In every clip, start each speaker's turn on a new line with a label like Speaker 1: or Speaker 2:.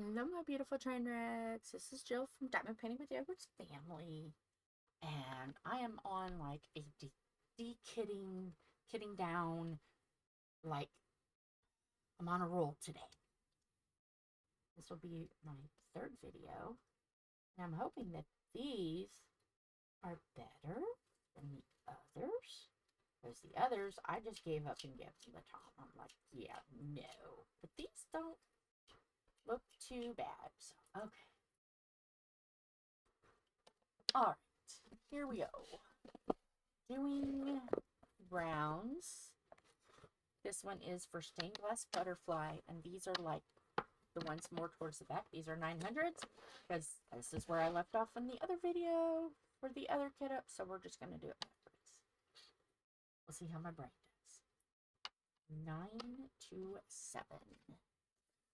Speaker 1: Hello, my beautiful train wrecks. This is Jill from Diamond Painting with the Edwards family, and I am on like a kitting down. Like I'm on a roll today. This will be my third video, and I'm hoping that these are better than the others, because the others I just gave up and gave them the top. I'm like, yeah, no, but these don't look too bad. So okay. Alright, here we go. Doing browns. This one is for stained glass butterfly, and these are like the ones more towards the back. These are 900s, because this is where I left off in the other video for the other kit up, so we're just going to do it backwards. We'll see how my brain does. 9 to 7.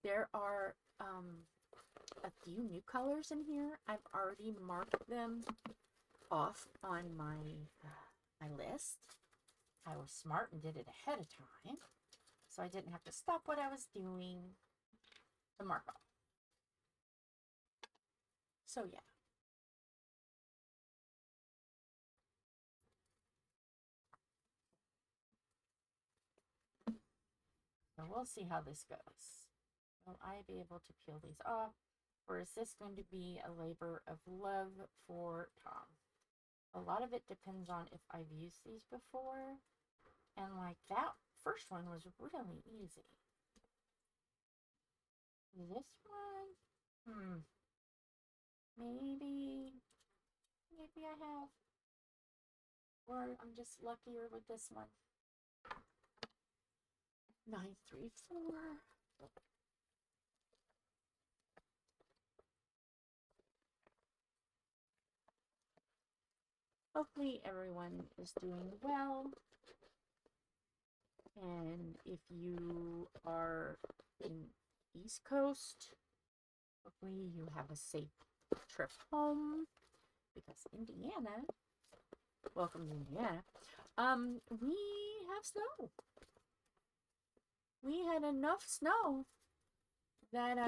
Speaker 1: There are a few new colors in here. I've already marked them off on my list. I was smart and did it ahead of time, so I didn't have to stop what I was doing to mark off. So yeah. So we'll see how this goes. Will I be able to peel these off, or is this going to be a labor of love for Tom? A lot of it depends on if I've used these before, and like that first one was really easy. This one, maybe I have, or I'm just luckier with this one. 934. Hopefully everyone is doing well, and if you are in East Coast, hopefully you have a safe trip home, because Indiana, welcome to Indiana, we have snow. We had enough snow that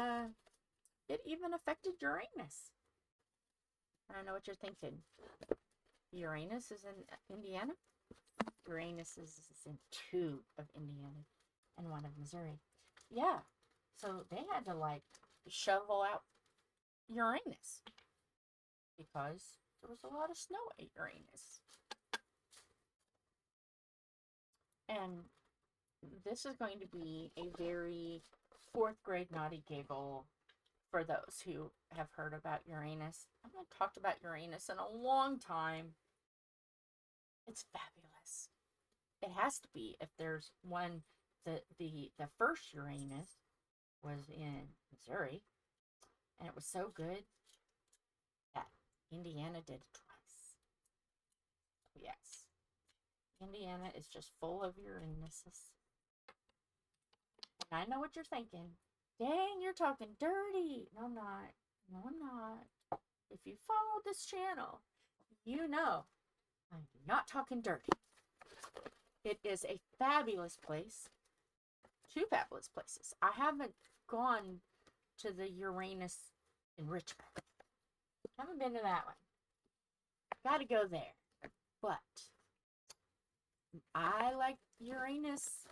Speaker 1: it even affected Uranus. I don't know what you're thinking. Uranus is in Indiana. Uranus is in 2 of Indiana and 1 of Missouri. Yeah, so they had to like shovel out Uranus because there was a lot of snow at Uranus. And this is going to be a very 4th grade naughty giggle for those who have heard about Uranus. I haven't talked about Uranus in a long time. It's fabulous. It has to be if there's one. The first Uranus was in Missouri, and it was so good that Indiana did it twice. Yes, Indiana is just full of Uranuses. And I know what you're thinking. Dang, you're talking dirty. No, I'm not. No, I'm not. If you follow this channel, you know I'm not talking dirty. It is a fabulous place. 2 fabulous places. I haven't gone to the Uranus in Richmond. Haven't been to that one. Gotta go there. But I like Uranus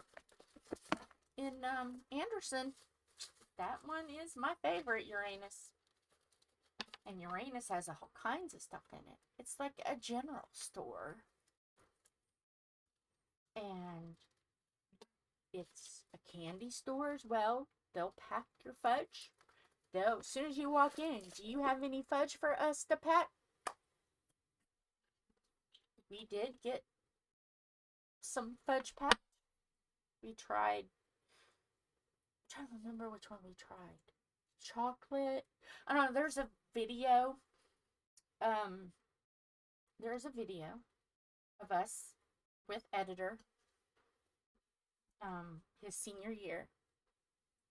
Speaker 1: in Anderson. That one is my favorite Uranus. And Uranus has all kinds of stuff in it. It's like a general store. And it's a candy store as well. They'll pack your fudge. As soon as you walk in, do you have any fudge for us to pack? We did get some fudge packed. We tried, I'm trying to remember which one we tried. Chocolate. I don't know, there's a video. There's a video of us with editor his senior year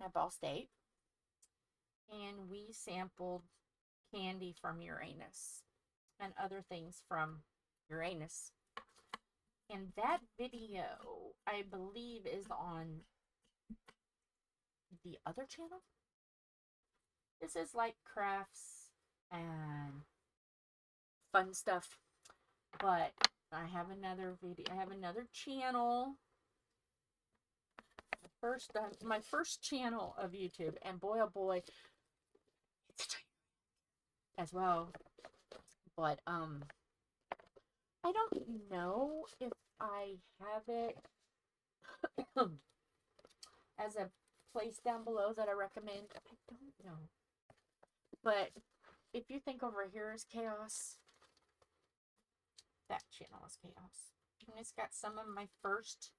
Speaker 1: at Ball State, and we sampled candy from Uranus and other things from Uranus. And that video, I believe, is on the other channel. This is like crafts and fun stuff. But I have another video. I have another channel. My first channel of YouTube, and boy oh boy, it's as well. But I don't know if I have it as a place down below that I recommend. I don't know. But if you think over here is chaos, that channel is chaos. And it's got some of my first,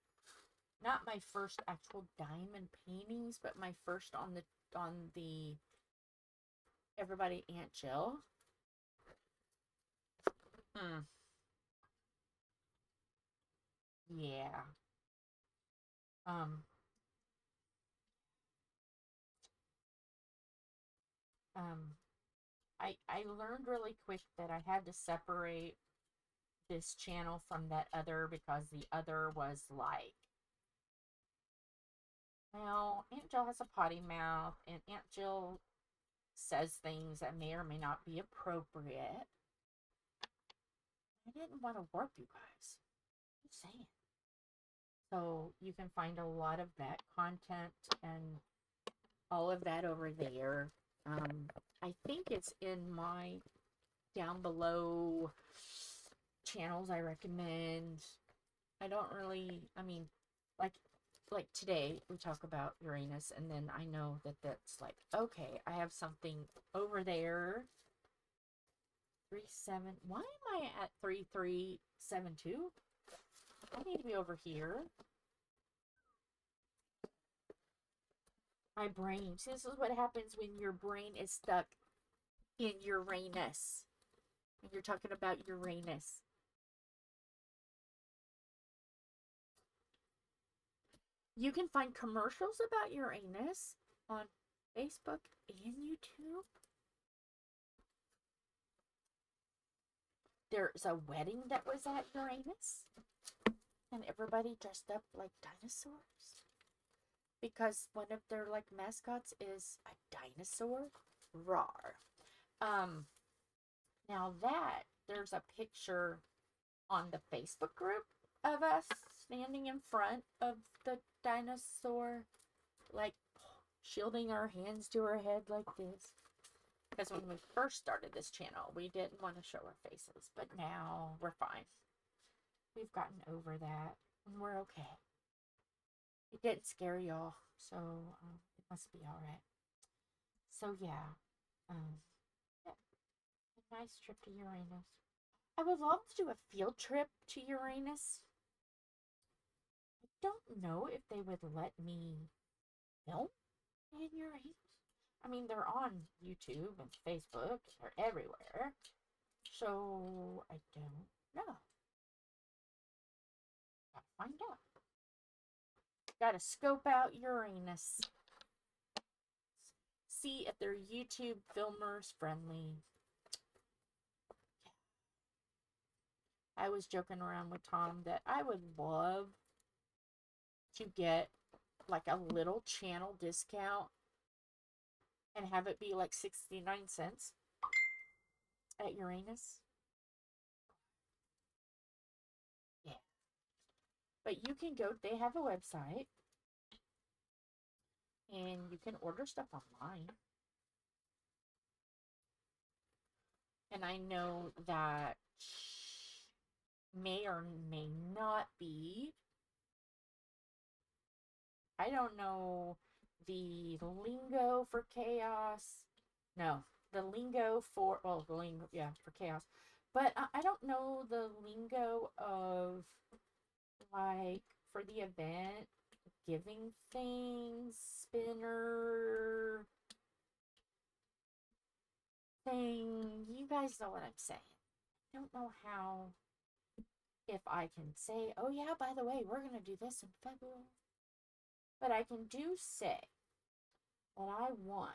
Speaker 1: not my first actual diamond paintings, but my first on the Everybody Aunt Jill. Yeah. I learned really quick that I had to separate this channel from that other, because the other was like, well, Aunt Jill has a potty mouth, and Aunt Jill says things that may or may not be appropriate. I didn't want to warp you guys. I'm just saying. So you can find a lot of that content and all of that over there. I think it's in my down below channels I recommend. I don't really, I mean, like today we talk about Uranus, and then I know that that's like, okay, I have something over there. 37. Why am I at 3372? I need to be over here. My brain. See, this is what happens when your brain is stuck in Uranus. When you're talking about Uranus. You can find commercials about Uranus on Facebook and YouTube. There's a wedding that was at Uranus, and everybody dressed up like dinosaurs, because one of their like mascots is a dinosaur. Rawr. Now that there's a picture on the Facebook group of us standing in front of the dinosaur, like shielding our hands to our head like this. Because when we first started this channel, we didn't want to show our faces, but now we're fine. We've gotten over that, and we're okay. It didn't scare y'all, so it must be all right. So yeah, yeah, a nice trip to Uranus. I would love to do a field trip to Uranus. I don't know if they would let me film in Uranus. I mean, they're on YouTube and Facebook. They're everywhere. So, I don't know. Gotta find out. Gotta scope out Uranus. See if they're YouTube filmers friendly. I was joking around with Tom that I would love to get like a little channel discount and have it be like 69 cents at Uranus. Yeah. But you can go, they have a website, and you can order stuff online. And I know that may or may not be, I don't know the lingo for chaos. No, the lingo for, well, the lingo, yeah, for chaos. But I don't know the lingo of, like, for the event, giving things, spinner thing. You guys know what I'm saying. I don't know how, if I can say, oh yeah, by the way, we're going to do this in February. But I can do say that I want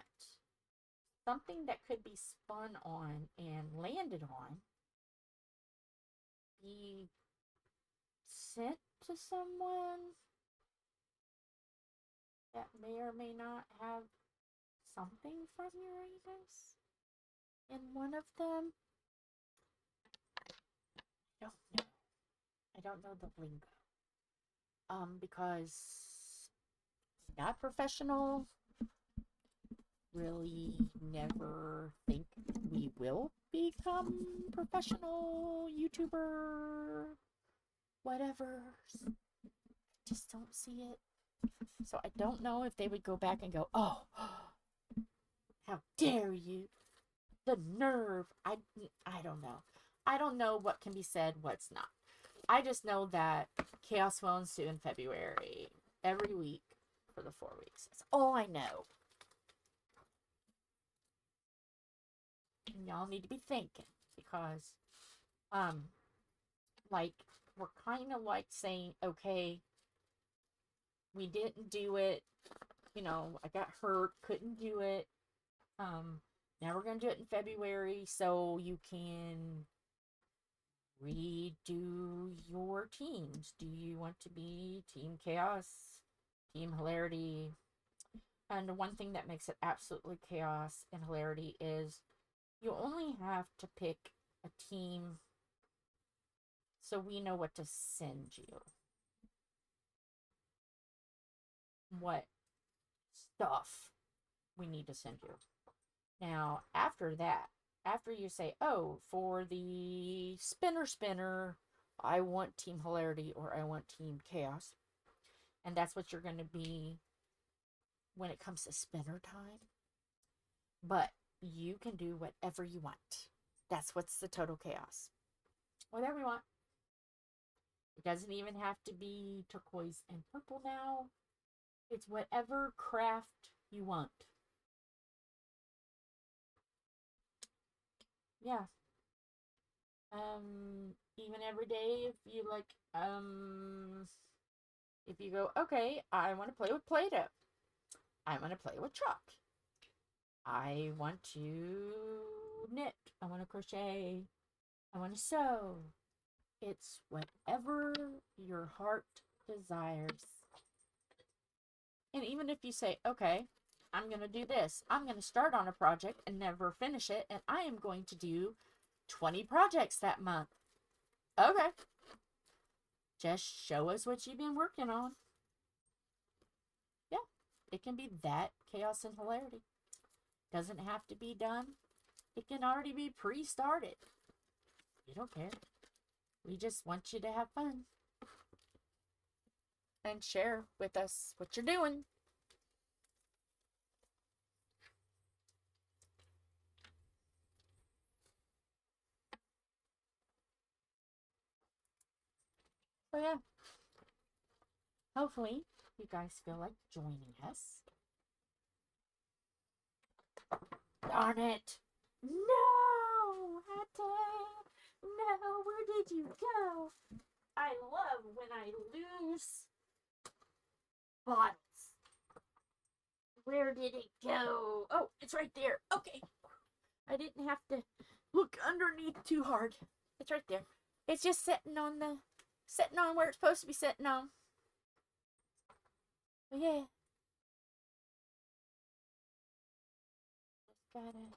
Speaker 1: something that could be spun on and landed on, be sent to someone that may or may not have something from Uranus in one of them. I don't know. I don't know the lingo. Because not professional, really never think we will become professional YouTuber, whatever. Just don't see it. So I don't know if they would go back and go, oh, how dare you? The nerve. I don't know. I don't know what can be said, what's not. I just know that chaos will ensue in February every week for the 4 weeks. That's all I know. And y'all need to be thinking because, like, we're kind of like saying, okay, we didn't do it. You know, I got hurt, couldn't do it. Now we're going to do it in February so you can redo your teams. Do you want to be Team Chaos, Team Hilarity? And one thing that makes it absolutely chaos and hilarity is you only have to pick a team so we know what to send you. What stuff we need to send you. Now, after that, after you say, oh, for the spinner, I want Team Hilarity or I want Team Chaos. And that's what you're going to be when it comes to spinner time. But you can do whatever you want. That's what's the total chaos. Whatever you want. It doesn't even have to be turquoise and purple now. It's whatever craft you want. Yeah. Even every day if you like, if you go, okay, I want to play with Play-Doh. I want to play with chalk. I want to knit. I want to crochet. I want to sew. It's whatever your heart desires. And even if you say, okay, I'm going to do this. I'm going to start on a project and never finish it. And I am going to do 20 projects that month. Okay. Just show us what you've been working on. Yeah. It can be that chaos and hilarity. Doesn't have to be done. It can already be pre-started. We don't care. We just want you to have fun. And share with us what you're doing. So yeah. Hopefully, you guys feel like joining us. Darn it! No! Hattie! No, where did you go? I love when I lose bottles. Where did it go? Oh, it's right there. Okay. I didn't have to look underneath too hard. It's right there. It's just sitting on where it's supposed to be sitting on. But yeah. Just gotta.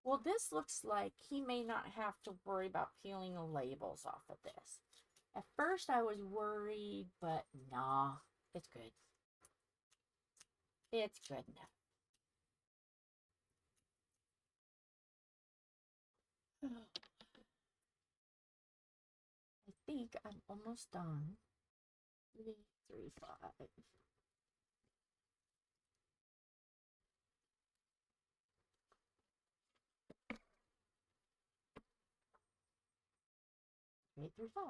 Speaker 1: Well, this looks like he may not have to worry about peeling the labels off of this. At first I was worried, but nah, it's good. It's good enough. I think I'm almost done. 3, 3, 5. Eight through 5.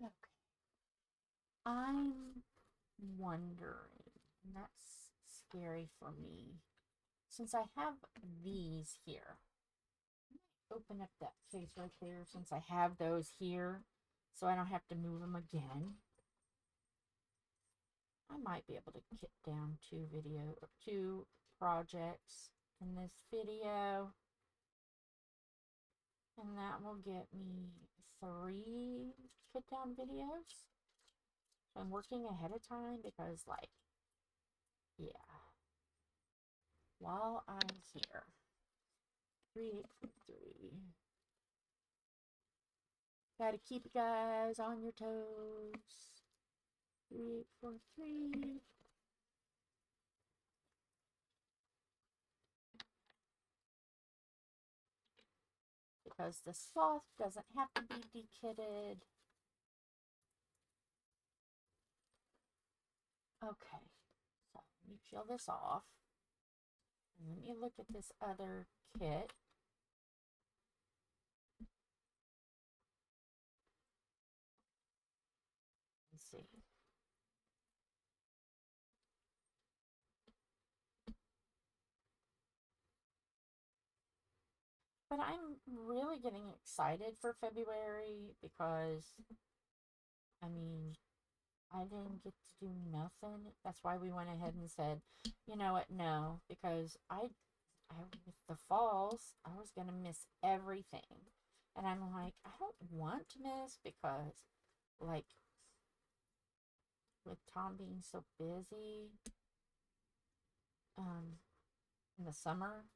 Speaker 1: Okay. I'm wondering, and that's scary for me, since I have these here. Open up that case right there since I have those here, so I don't have to move them again. I might be able to get down 2 projects in this video. And that will get me 3 kit down videos. So I'm working ahead of time because, like, yeah. While I'm here, 3. Gotta keep you guys on your toes. 3843. Because the sloth doesn't have to be dekitted. Okay, so let me peel this off. And let me look at this other kit. Let's see. But I'm really getting excited for February because, I mean, I didn't get to do nothing. That's why we went ahead and said, you know what, no, because I with the falls, I was going to miss everything. And I'm like, I don't want to miss because, like, with Tom being so busy in the summer,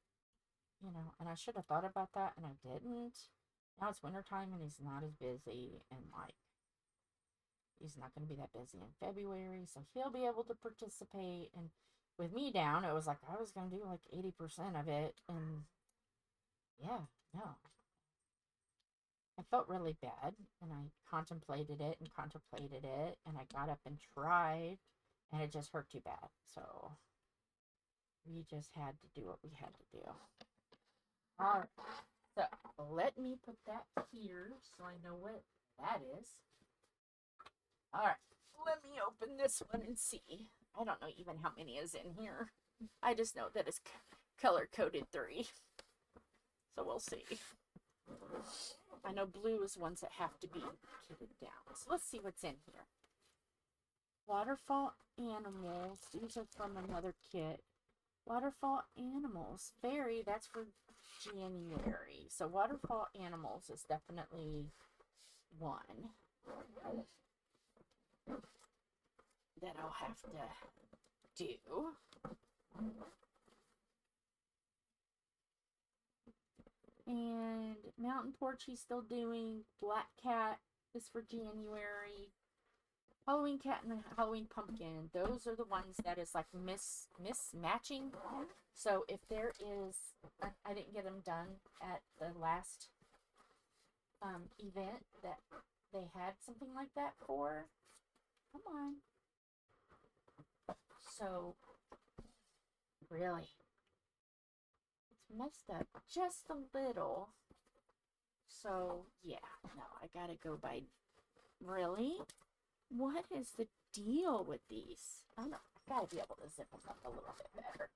Speaker 1: you know, and I should have thought about that, and I didn't. Now it's wintertime, and he's not as busy, and, like, he's not going to be that busy in February, so he'll be able to participate. And with me down, it was like I was going to do, like, 80% of it, and, yeah, no. I felt really bad, and I contemplated it, and I got up and tried, and it just hurt too bad, so we just had to do what we had to do. Alright, so let me put that here so I know what that is. Alright, let me open this one and see. I don't know even how many is in here. I just know that it's color-coded 3. So we'll see. I know blue is ones that have to be kitted down. So let's see what's in here. Waterfall Animals. These are from another kit. Waterfall Animals. Fairy, that's for January. So Waterfall Animals is definitely one that I'll have to do. And Mountain Porch he's still doing. Black Cat is for January. Halloween Cat and Halloween Pumpkin. Those are the ones that is like mismatching. So if there is, I didn't get them done at the last event that they had something like that for. Come on. So, really, it's messed up just a little. So, yeah, no, I gotta go by. Really? What is the deal with these? I don't know. I gotta be able to zip them up a little bit better.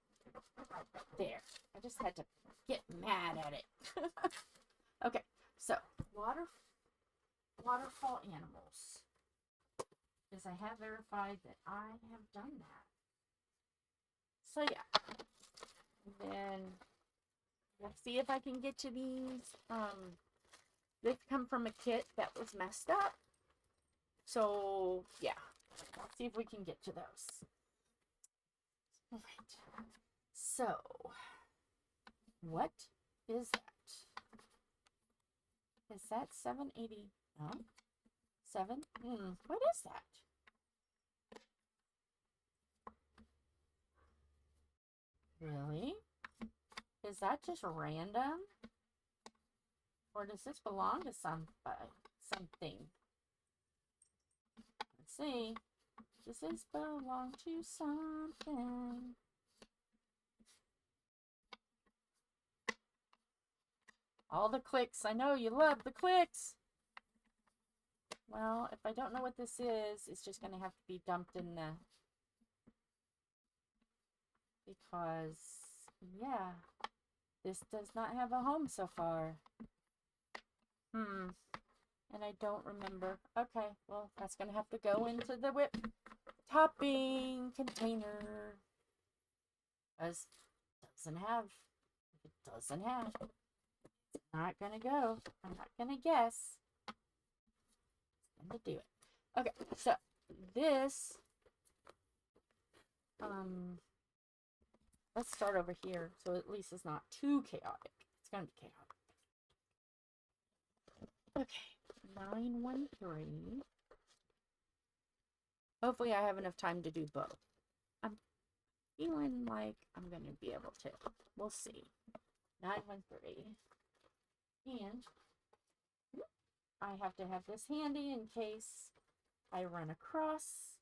Speaker 1: There. I just had to get mad at it. Okay, so Waterfall Animals. Because I have verified that I have done that. So yeah. And then let's see if I can get to these. They come from a kit that was messed up. So yeah. Let's see if we can get to those. Alright. So what is that? Is that 780? No? 7? What is that? Really? Is that just random? Or does this belong to something? Let's see. Does this belong to something? All the clicks. I know you love the clicks. Well, if I don't know what this is, it's just going to have to be dumped in the... Because, yeah, this does not have a home so far. And I don't remember. Okay, well, that's going to have to go into the whip topping. container. Because it doesn't have, it's not gonna go. I'm not gonna guess. I'm gonna do it. Okay, so this, let's start over here, so at least it's not too chaotic. It's gonna be chaotic. Okay, 913. Hopefully I have enough time to do both. I'm feeling like I'm gonna be able to. We'll see. 913. And I have to have this handy in case I run across.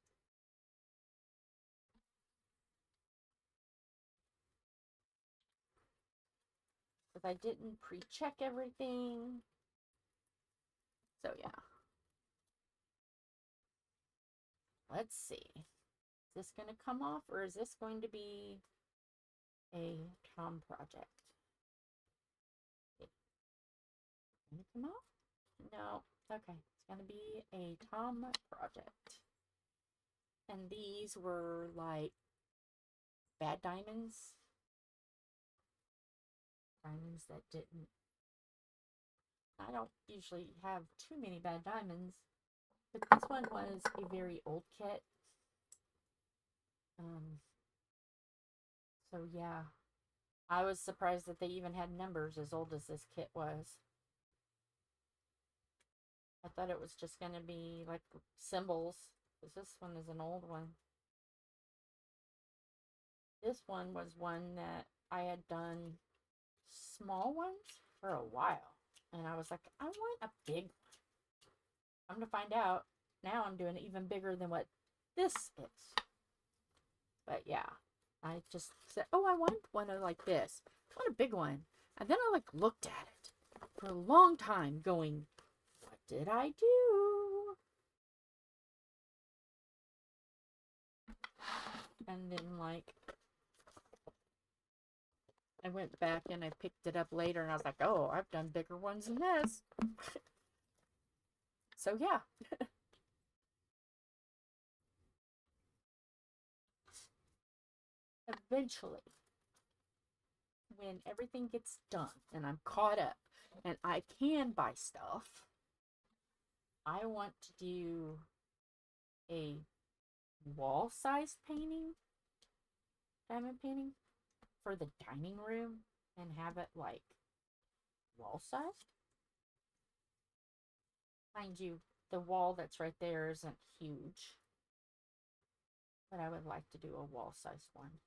Speaker 1: Because I didn't pre-check everything. So yeah. Let's see. Is this going to come off, or is this going to be a Tom project? Can it come off? No. Okay. It's going to be a Tom project. And these were like bad diamonds. Diamonds that didn't. I don't usually have too many bad diamonds. But this one was a very old kit. So yeah. I was surprised that they even had numbers as old as this kit was. I thought it was just going to be like symbols, because this one is an old one. This one was one that I had done small ones for a while. And I was like, I want a big one. I'm going to find out. Now I'm doing even bigger than what this is. But yeah, I just said, oh, I want one like this. I want a big one. And then I like looked at it for a long time going, what did I do? And then like, I went back and I picked it up later and I was like, oh, I've done bigger ones than this. So yeah. Eventually, when everything gets done and I'm caught up and I can buy stuff, I want to do a wall-sized painting, diamond painting, for the dining room and have it like wall-sized. Mind you, the wall that's right there isn't huge, but I would like to do a wall-sized one.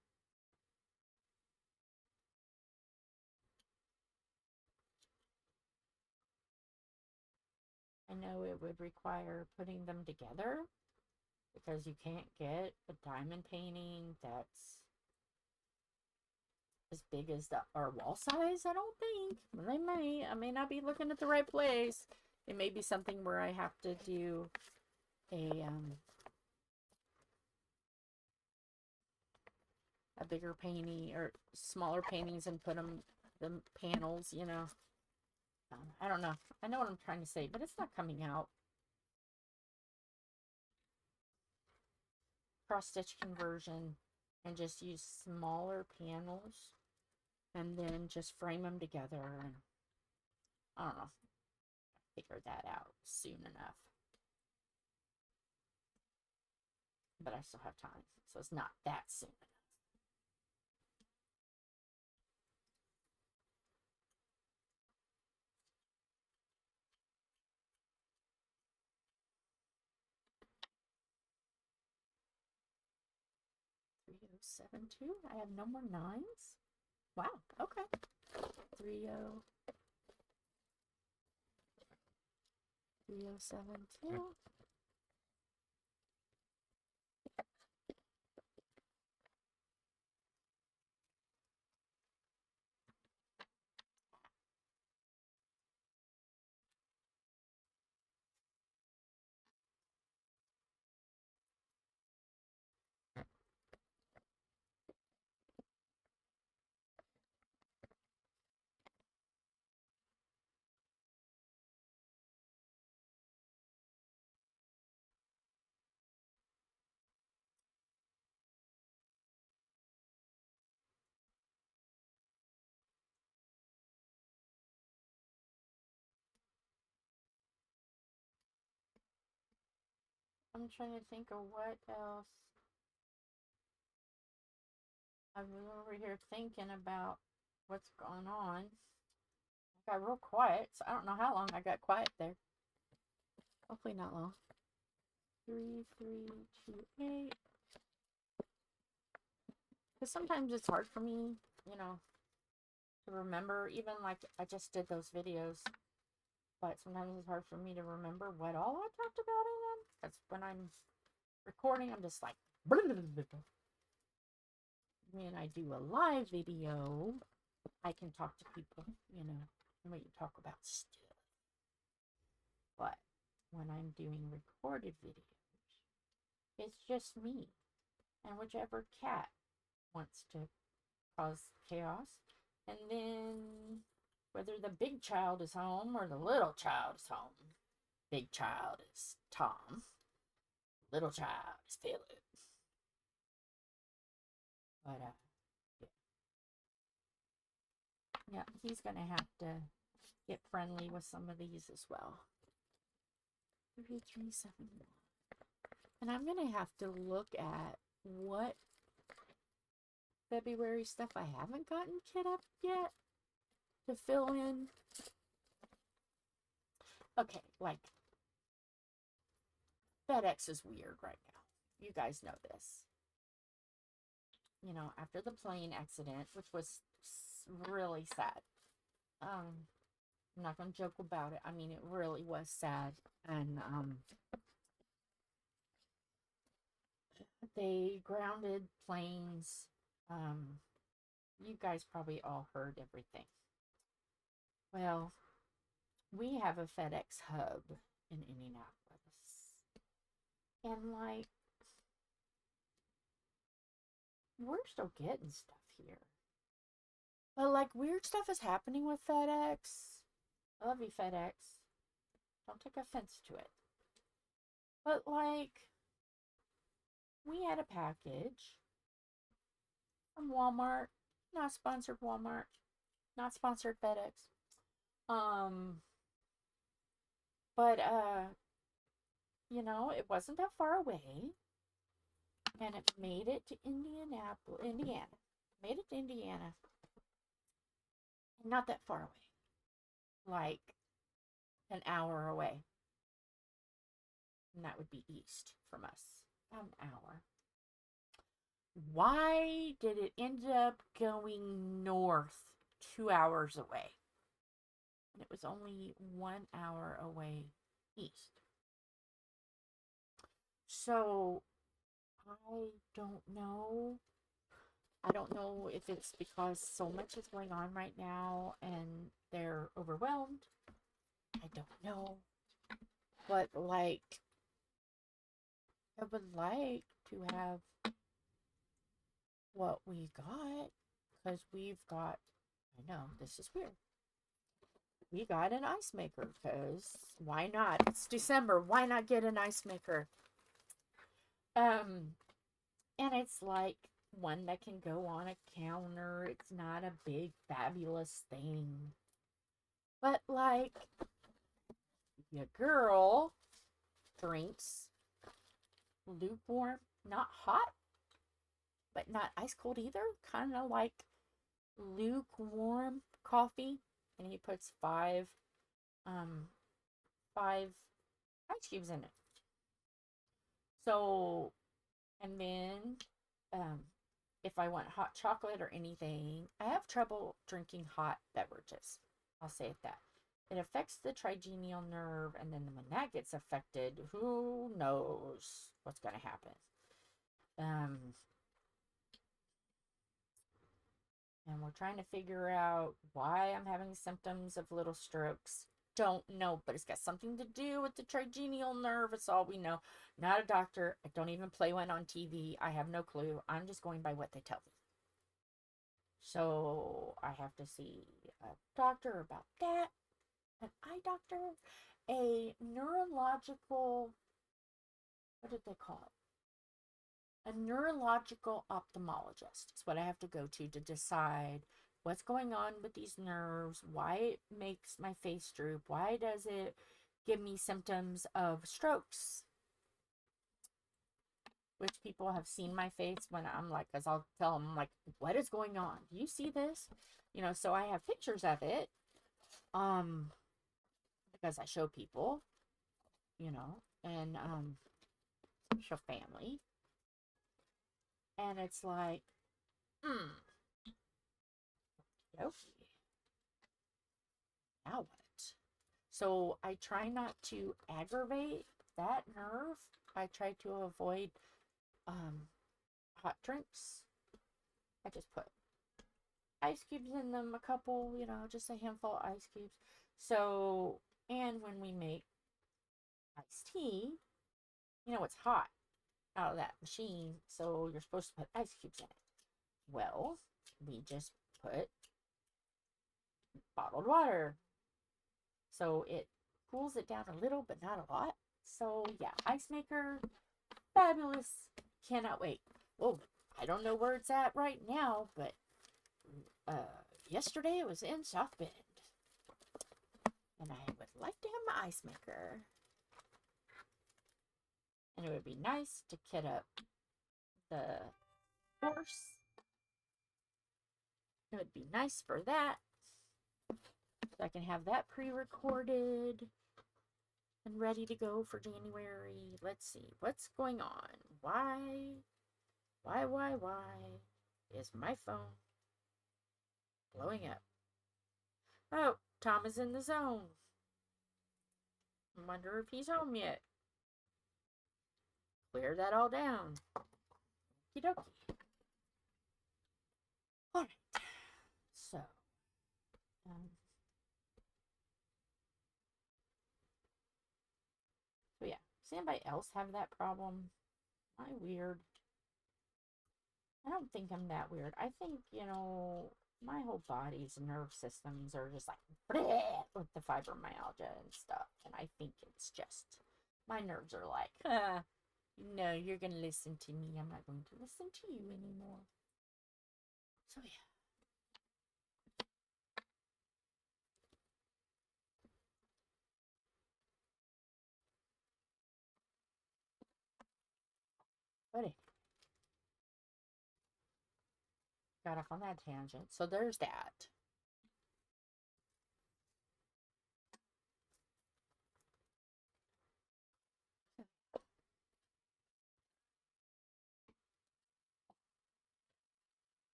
Speaker 1: I know it would require putting them together because you can't get a diamond painting that's as big as our wall size, I don't think. They may. I may not be looking at the right place. It may be something where I have to do a bigger painting or smaller paintings and put them, the panels, you know. I don't know. I know what I'm trying to say, but it's not coming out. Cross stitch conversion and just use smaller panels and then just frame them together, and I don't know, figure that out soon enough, but I still have time, so it's not that soon enough. $3072. I have no more nines. Wow. Okay. 3072. I'm trying to think of what else. I'm over here thinking about what's going on. I got real quiet, so I don't know how long I got quiet there. Hopefully not long. 3328. Because sometimes it's hard for me, you know, to remember. Even like I just did those videos, but sometimes it's hard for me to remember what all I talked about in them. Because when I'm recording, I'm just like, blah, blah, blah, blah. When I do a live video, I can talk to people, you know, and we can talk about stuff. But when I'm doing recorded videos, it's just me and whichever cat wants to cause chaos. And then whether the big child is home or the little child is home. Big child is Tom. Little child is Philip. But yeah, he's gonna have to get friendly with some of these as well. 3371. And I'm gonna have to look at what February stuff I haven't gotten kit up yet to fill in. Okay, like FedEx is weird right now. You guys know this. You know, after the plane accident, which was really sad. I'm not going to joke about it. I mean, it really was sad. And they grounded planes. You guys probably all heard everything. Well, we have a FedEx hub in Indianapolis. And like, we're still getting stuff here. But like, weird stuff is happening with FedEx. I love you, FedEx. Don't take offense to it. But like, we had a package from Walmart. Not sponsored Walmart. Not sponsored FedEx. But you know, it wasn't that far away. And it made it to Indiana. Made it to Indiana. Not that far away. Like an hour away. And that would be east from us. About an hour. Why did it end up going north 2 hours away? And it was only 1 hour away east. So, I don't know. I don't know if it's because so much is going on right now and they're overwhelmed. I don't know. But like, I would like to have what we got, because we've got, I know, this is weird. We got an ice maker, because why not? It's December. Why not get an ice maker? And it's like one that can go on a counter. It's not a big, fabulous thing. But like, your girl drinks lukewarm, not hot, but not ice cold either. Kind of like lukewarm coffee. And he puts five ice cubes in it. So, and then if I want hot chocolate or anything, I have trouble drinking hot beverages. I'll say it that. It affects the trigeminal nerve, and then when that gets affected, who knows what's going to happen. And we're trying to figure out why I'm having symptoms of little strokes. Don't know, but it's got something to do with the trigeminal nerve. It's all we know. Not a doctor. I don't even play one on TV. I have no clue. I'm just going by what they tell me. So I have to see a doctor about that. An eye doctor. A neurological, what did they call it? A neurological ophthalmologist is what I have to go to decide what's going on with these nerves, why it makes my face droop, why does it give me symptoms of strokes. which people have seen my face when I'm like, because I'll tell them, like, what is going on? Do you see this? You know, so I have pictures of it, because I show people, you know, and, show family. And it's like, okay. Now what? So I try not to aggravate that nerve. I try to avoid hot drinks. I just put ice cubes in them, a couple, you know, just a handful of ice cubes. So, and when we make iced tea, you know, it's hot out of that machine, so you're supposed to put ice cubes in it. Well, we just put bottled water. So it cools it down a little, but not a lot. So yeah, ice maker, fabulous. Cannot wait. Well, I don't know where it's at right now, but yesterday it was in South Bend. And I would like to have my ice maker. And it would be nice to kit up the horse. It would be nice for that. So I can have that pre-recorded and ready to go for January. Let's see. What's going on? Why is my phone blowing up? Oh, Tom is in the zone. I wonder if he's home yet. Clear that all down. Okie dokie. Alright. So, so yeah. Does anybody else have that problem? Am I weird? I don't think I'm that weird. I think, you know, my whole body's nerve systems are just like bleh, with the fibromyalgia and stuff. And I think it's just my nerves are like, no, you're going to listen to me. I'm not going to listen to you anymore. So, yeah. Putty. Got off on that tangent. So, there's that.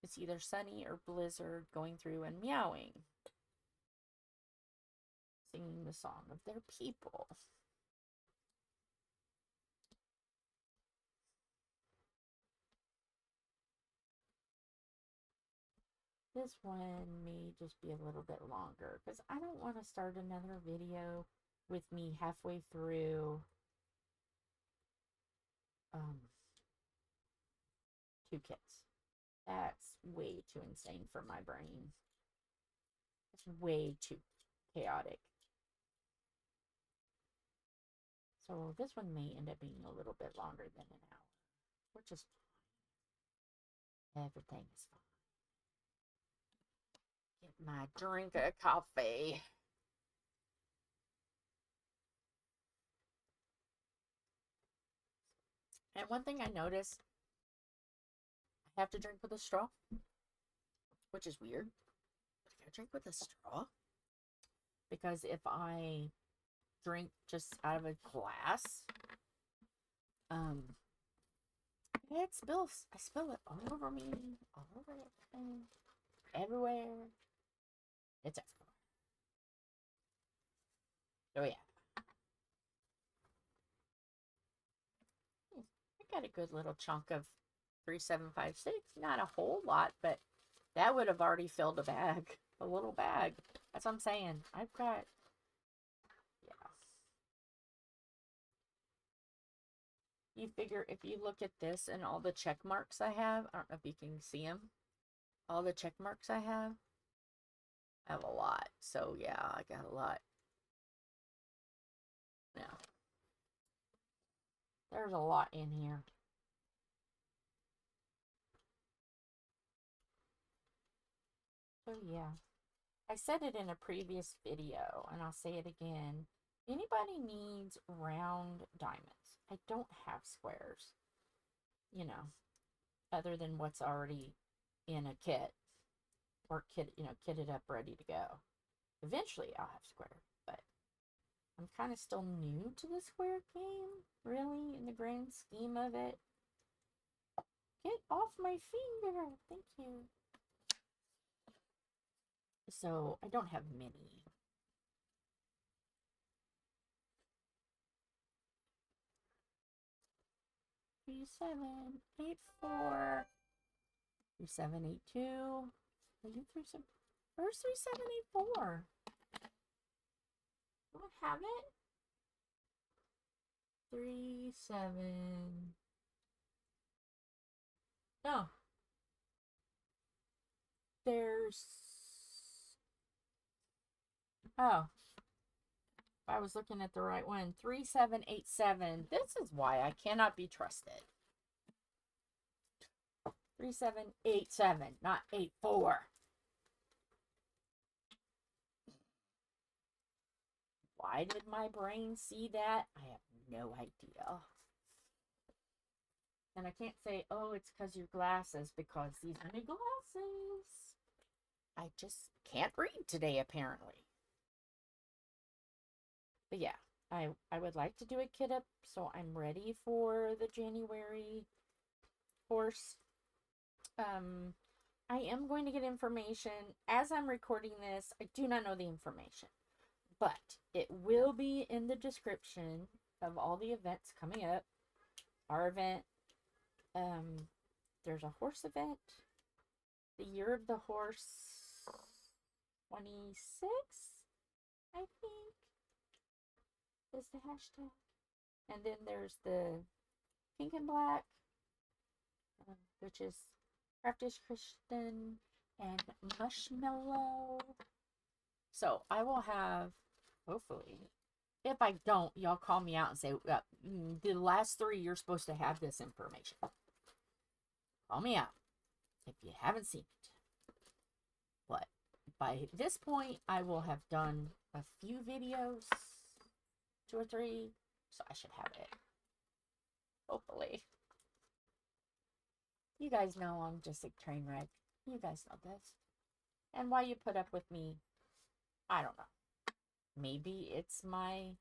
Speaker 1: It's either sunny or blizzard going through and meowing. Singing the song of their people. This one may just be a little bit longer because I don't want to start another video with me halfway through 2 kits. That's way too insane for my brain. It's way too chaotic. So this one may end up being a little bit longer than an hour, which is fine. Everything is fine. Get my drink of coffee. And one thing I noticed, I have to drink with a straw, which is weird. But I gotta drink with a straw. Because if I drink just out of a glass, it spills. I spill it all over me, all over everything, everywhere. It's everywhere. Oh yeah. I got a good little chunk of 3756. Not a whole lot, but that would have already filled a bag. A little bag. That's what I'm saying. I've got, yeah. You figure if you look at this and all the check marks I have, I don't know if you can see them. All the check marks I have a lot. So yeah, I got a lot. Now, there's a lot in here. So yeah, I said it in a previous video and I'll say it again. Anybody needs round diamonds. I don't have squares, you know, other than what's already in a kit or kitted up, ready to go. Eventually I'll have square, but I'm kind of still new to the square game, really, in the grand scheme of it. Get off my finger. Thank you. So I don't have many. Three, 7, 8, 4. 3, 7, 8, 2. Are you 3, 7? Where's 3, 7, 8, 4? Do I have it? 3, 7. No. There's. Oh. I was looking at the right one. 3, 7, 8, 7. This is why I cannot be trusted. 3, 7, 8, 7, not 8, 4. Why did my brain see that? I have no idea. And I can't say, oh, it's because your glasses, because these are my glasses. I just can't read today, apparently. But yeah, I would like to do a kit up, so I'm ready for the January course. I am going to get information. As I'm recording this, I do not know the information, but it will be in the description of all the events coming up. Our event, there's a horse event, the Year of the Horse 26, I think, is the hashtag. And then there's the Pink and Black, which is Crafty ishKristyn and Marshmallow. So I will have, hopefully, if I don't, y'all call me out and say, the last 3 you're supposed to have this information. Call me out if you haven't seen it. But by this point, I will have done a few videos, 2 or 3, so I should have it. Hopefully. You guys know I'm just a train wreck. You guys know this. And why you put up with me, I don't know. Maybe it's my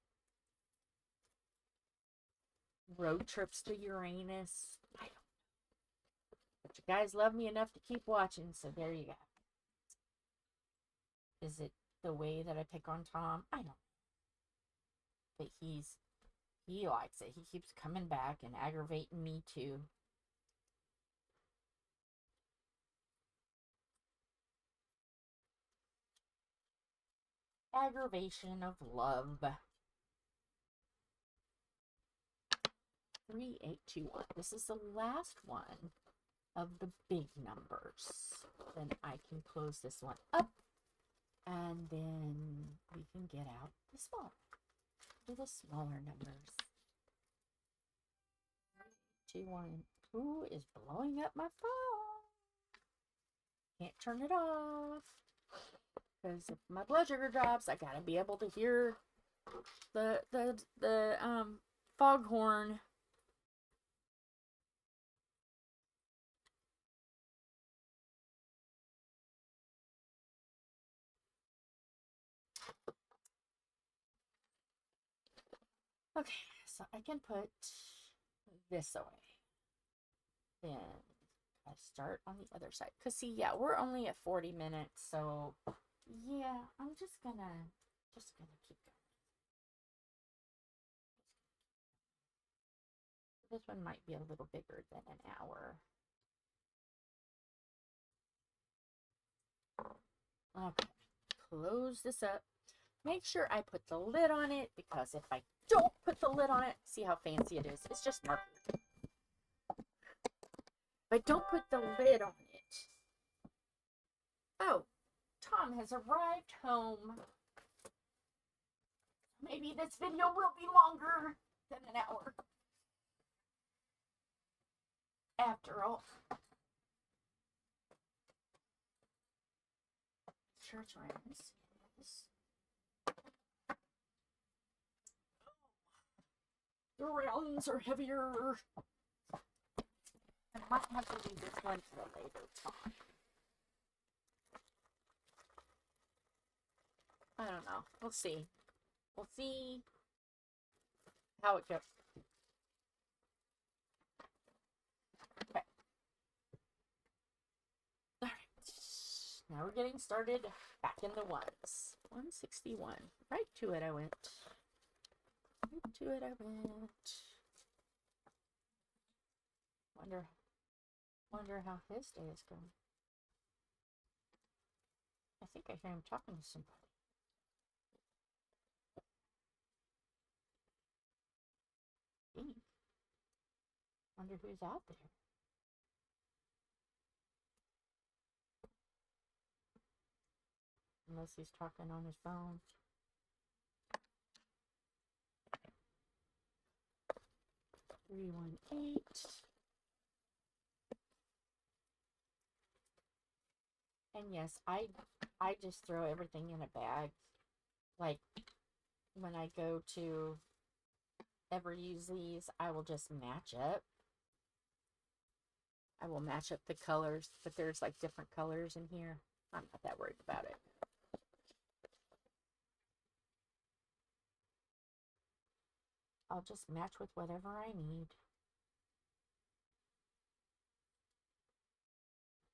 Speaker 1: road trips to Uranus. I don't know. But you guys love me enough to keep watching, so there you go. Is it the way that I pick on Tom? I don't know. But he likes it. He keeps coming back and aggravating me too. Aggravation of love. 3, 8, 2, 1. This is the last one of the big numbers. Then I can close this one up, and then we can get out the smaller. Do the smaller numbers. 3, 2, 1. Who is blowing up my phone? Can't turn it off. Because if my blood sugar drops, I gotta be able to hear the foghorn. Okay, so I can put this away. Then I start on the other side. Because see, yeah, we're only at 40 minutes, so yeah, I'm just gonna keep going. This one might be a little bigger than an hour. Okay, close this up. Make sure I put the lid on it, because if I don't put the lid on it, see how fancy it is? It's just marker. If I don't put the lid on it. Oh, Tom has arrived home. Maybe this video will be longer than an hour. After all. Sure it's right. Let me see this. The rounds are heavier. I might have to do this one for a later time. I don't know. We'll see. We'll see how it goes. Okay. Alright. Now we're getting started back in the ones. 161. Right to it I went. Right to it I went. Wonder how his day is going. I think I hear him talking to somebody. Gee. Wonder who's out there. Unless he's talking on his phone. Three, 1, 8. And yes, I just throw everything in a bag. Like, when I go to ever use these, I will just match up. I will match up the colors, but there's like different colors in here. I'm not that worried about it. I'll just match with whatever I need.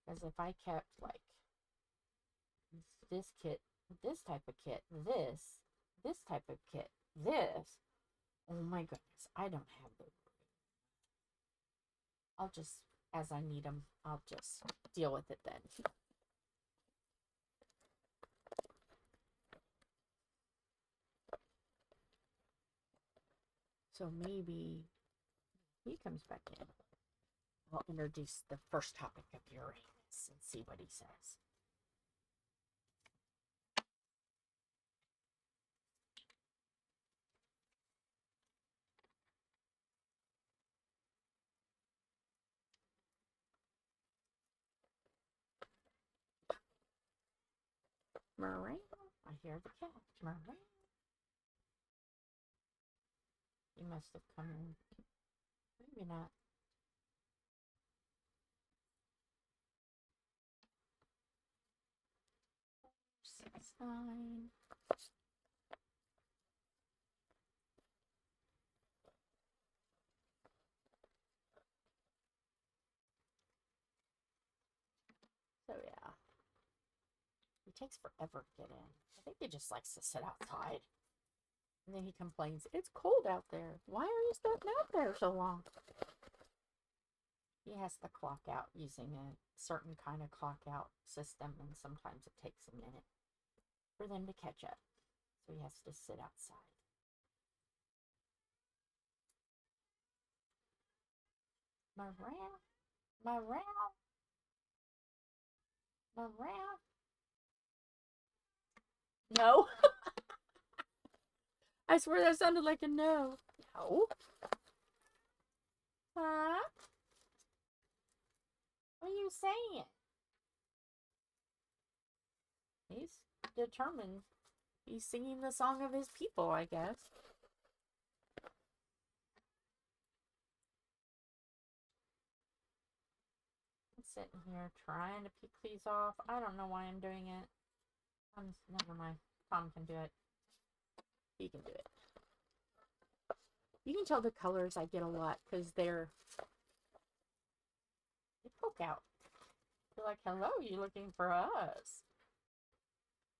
Speaker 1: Because if I kept like this kit, this type of kit, this type of kit, this, oh my goodness, I don't have the. I'll just, as I need them, I'll just deal with it then. So maybe he comes back in. I'll introduce the first topic of Uranus and see what he says. Miranda, I hear the cat. Miranda. He must have come in. Maybe not. Six, 9. So yeah. He takes forever to get in. I think he just likes to sit outside. And then he complains, it's cold out there. Why are you stepping out there so long? He has to clock out using a certain kind of clock out system, and sometimes it takes a minute for them to catch up. So he has to sit outside. Morale. No. I swear that sounded like a no. No. Huh? What are you saying? He's determined. He's singing the song of his people, I guess. I'm sitting here trying to pick these off. I don't know why I'm doing it. Never mind. Tom can do it. He can do it. You can tell the colors I get a lot because they poke out. They're like, hello, you looking for us?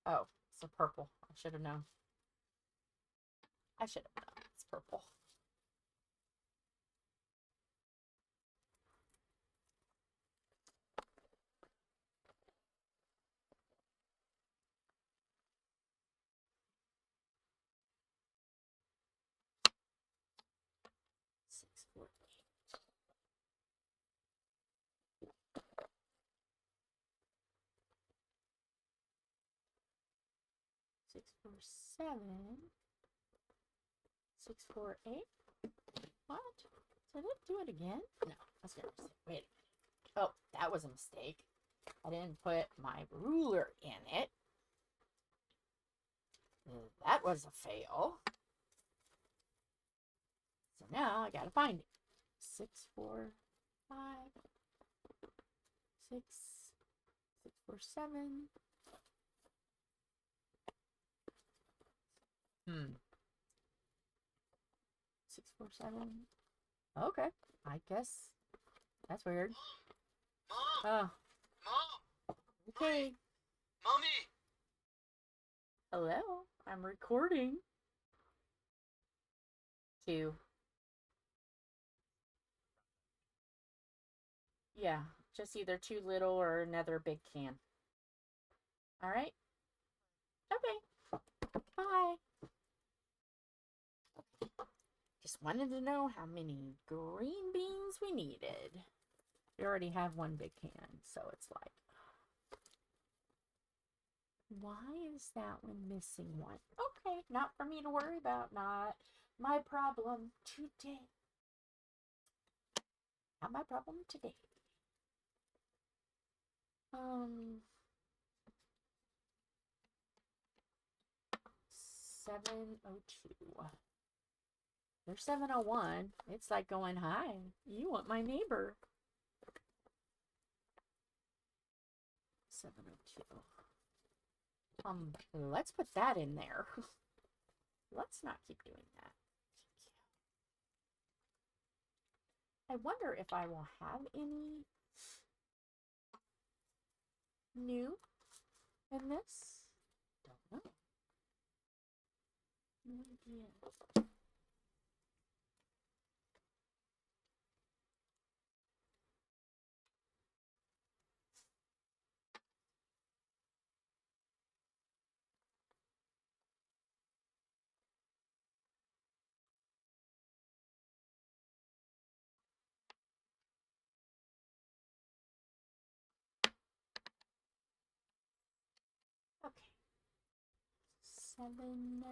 Speaker 1: Oh, it's a purple. I should have known. It's purple. Six, 4, 8. 6, 4, 7. 6, 4, 8. What? Did it do it again? No, that's gonna wait a minute. Oh, that was a mistake. I didn't put my ruler in it. That was a fail. So now I gotta find it. 6, 4, 5, 6, 6, 4, 7. 6, 4, 7. Okay, I guess that's weird.
Speaker 2: Mom!
Speaker 1: Oh,
Speaker 2: Mom!
Speaker 1: okay.
Speaker 2: Mommy!
Speaker 1: Hello, I'm recording. 2. Yeah, just either too little or another big can. All right. Okay. Bye. Just wanted to know how many green beans we needed. We already have one big can, so it's like, why is that one missing one? Okay, not for me to worry about. Not my problem today. Not my problem today. 702. There's 701. It's like going, hi, you want my neighbor. 702. Let's put that in there. Let's not keep doing that. I wonder if I will have any new in this. Don't know. No idea. Okay. 7.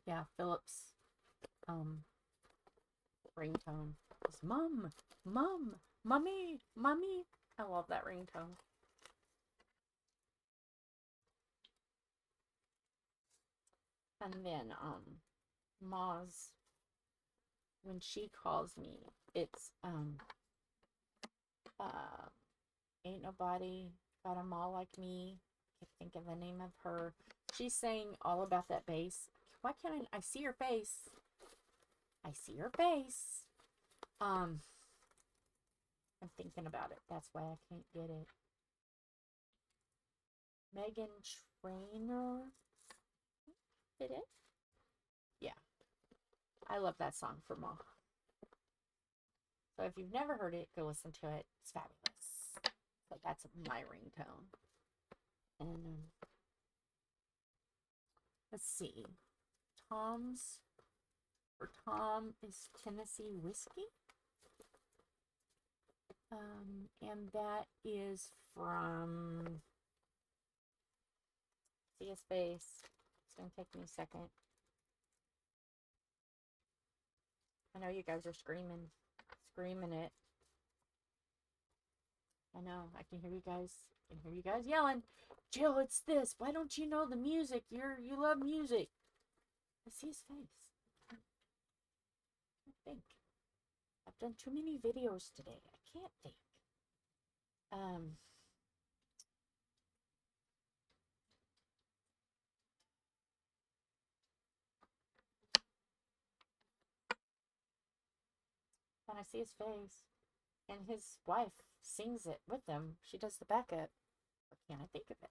Speaker 1: Yeah, Philip's ringtone is Mom, Mom, Mommy, Mommy. I love that ringtone. And then Ma's, when she calls me, it's ain't nobody got a ma like me. I can't think of the name of her. She's saying all about that bass. Why can't I see her face? I see her face. I'm thinking about it. That's why I can't get it. Megan Trainor. Did it? Yeah. I love that song for Ma. So if you've never heard it, go listen to it. It's fabulous. So that's my ringtone. And let's see. Tom's for Tom is Tennessee Whiskey. And that is from, see his face. It's gonna take me a second. I know you guys are screaming it. I know, I can hear you guys yelling, Jill, it's this. Why don't you know the music? You love music. I see his face. I think. I've done too many videos today. I can't think. And I see his face. And his wife sings it with him. She does the backup. Or can't I think of it?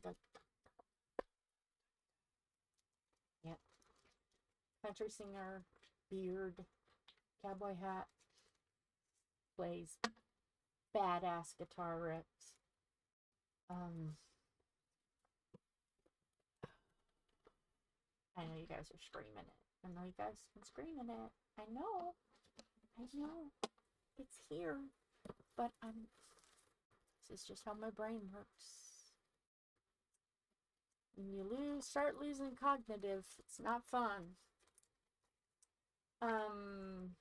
Speaker 1: The, yep. Country singer, beard, cowboy hat, plays badass guitar riffs. I know you guys are screaming it. I know you guys can scream it. I know. It's here. But this is just how my brain works. When you start losing cognitive, it's not fun. Um,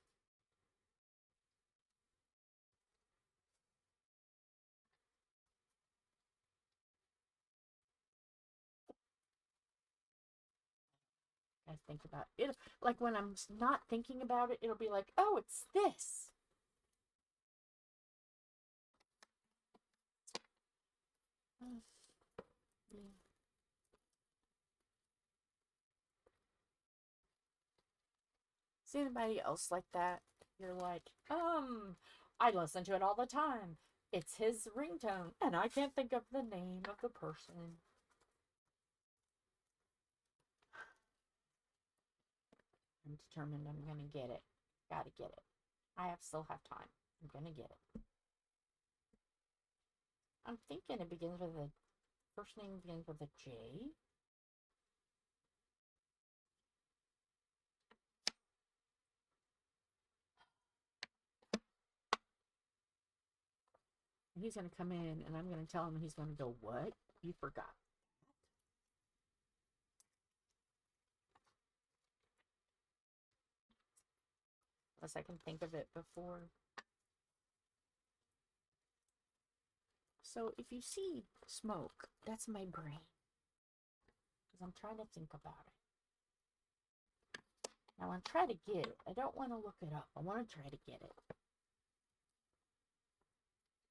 Speaker 1: I think about it. Like when I'm not thinking about it, it'll be like, oh, it's this. Yeah. See anybody else like that? You're like, I listen to it all the time. It's his ringtone, and I can't think of the name of the person. I'm determined I'm gonna get it. Gotta get it. Still have time. I'm gonna get it. I'm thinking it begins with a first name begins with a J. He's gonna come in and I'm gonna tell him, he's gonna go, what? You forgot. Unless I can think of it before. So if you see smoke, that's my brain. Because I'm trying to think about it. Now I'm trying to get it. I don't want to look it up. I want to try to get it.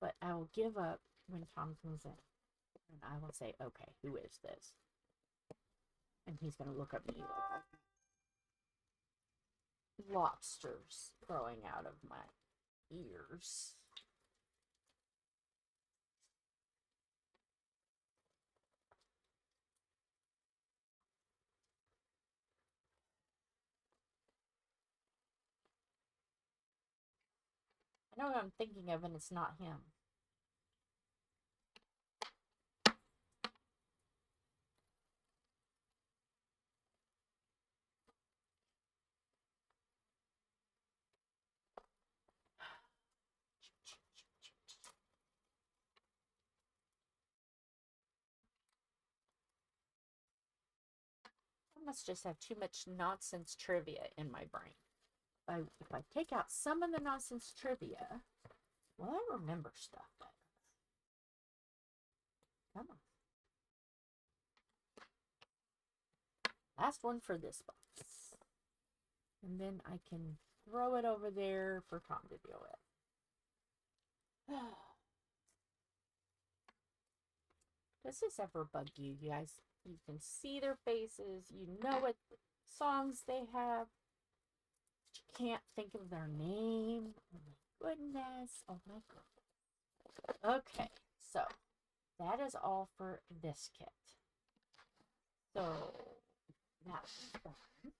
Speaker 1: But I will give up when Tom comes in. And I will say, okay, who is this? And he's going to look at me like lobsters growing out of my ears. I know what I'm thinking of, and it's not him. I must just have too much nonsense trivia in my brain. If I take out some of the nonsense trivia, well, I remember stuff better. Come on. Last one for this box. And then I can throw it over there for Tom to deal with. Does this ever bug you guys? You can see their faces. You know what songs they have. But you can't think of their name. Oh my goodness. Oh my goodness. Okay, so that is all for this kit. So that's done.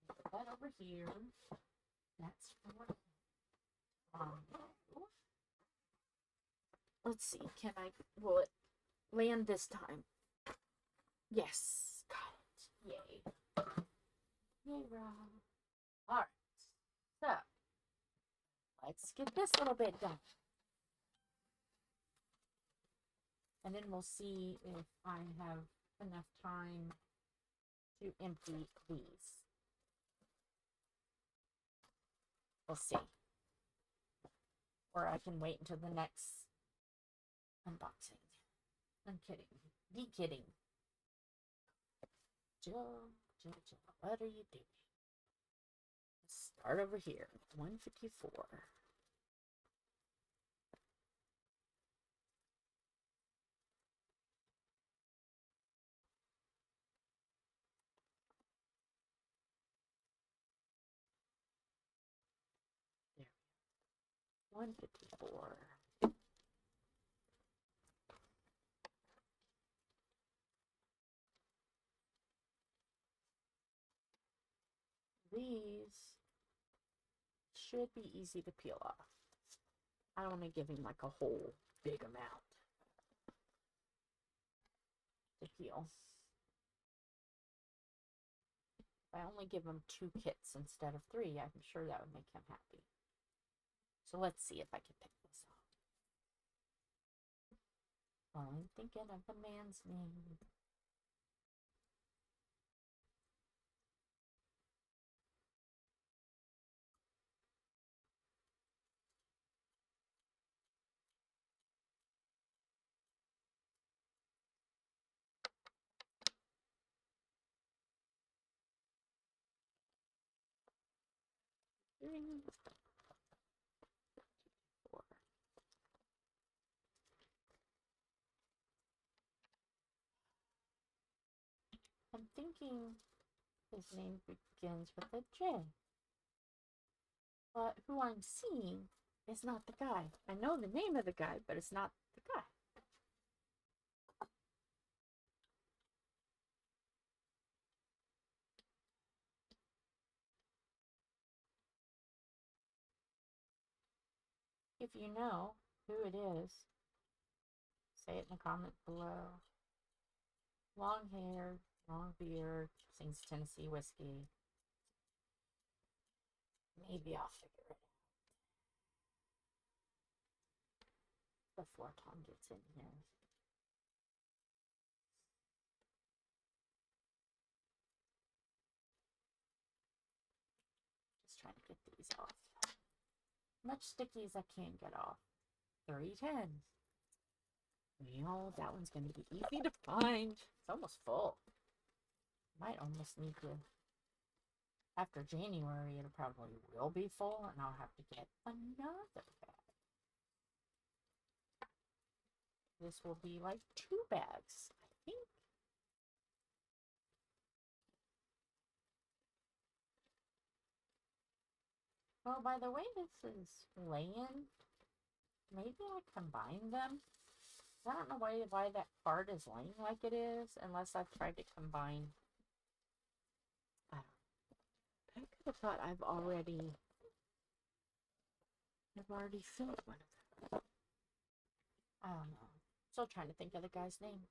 Speaker 1: Put that over here. That's for let's see, will it land this time? Yes, got it. Yay. Yay, Rob. Alright, so let's get this little bit done. And then we'll see if I have enough time to empty these. We'll see. Or I can wait until the next unboxing. I'm kidding. Be kidding. Jill, what are you doing? Let's start over here. 154. There. 154. These should be easy to peel off. I don't want to give him like a whole big amount to peel. If I only give him 2 kits instead of 3, I'm sure that would make him happy. So let's see if I can pick this off. Well, I'm thinking of the man's name. 3, 4. I'm thinking his name begins with a J. But who I'm seeing is not the guy. I know the name of the guy, but it's not the guy. If you know who it is, say it in the comment below. Long hair, long beard, sings Tennessee whiskey. Maybe I'll figure it out before Tom gets in here. Just trying to get these off. Much sticky as I can get off. 3 10s. You know, that one's going to be easy to find. It's almost full. Might almost need to. After January, it probably will be full, and I'll have to get another bag. This will be like 2 bags, I think. Well, by the way this is laying, maybe I combine them. I don't know why that card is laying like it is, unless I've tried to combine. I could have thought I've already filled one of them. I don't know. Still trying to think of the guy's name.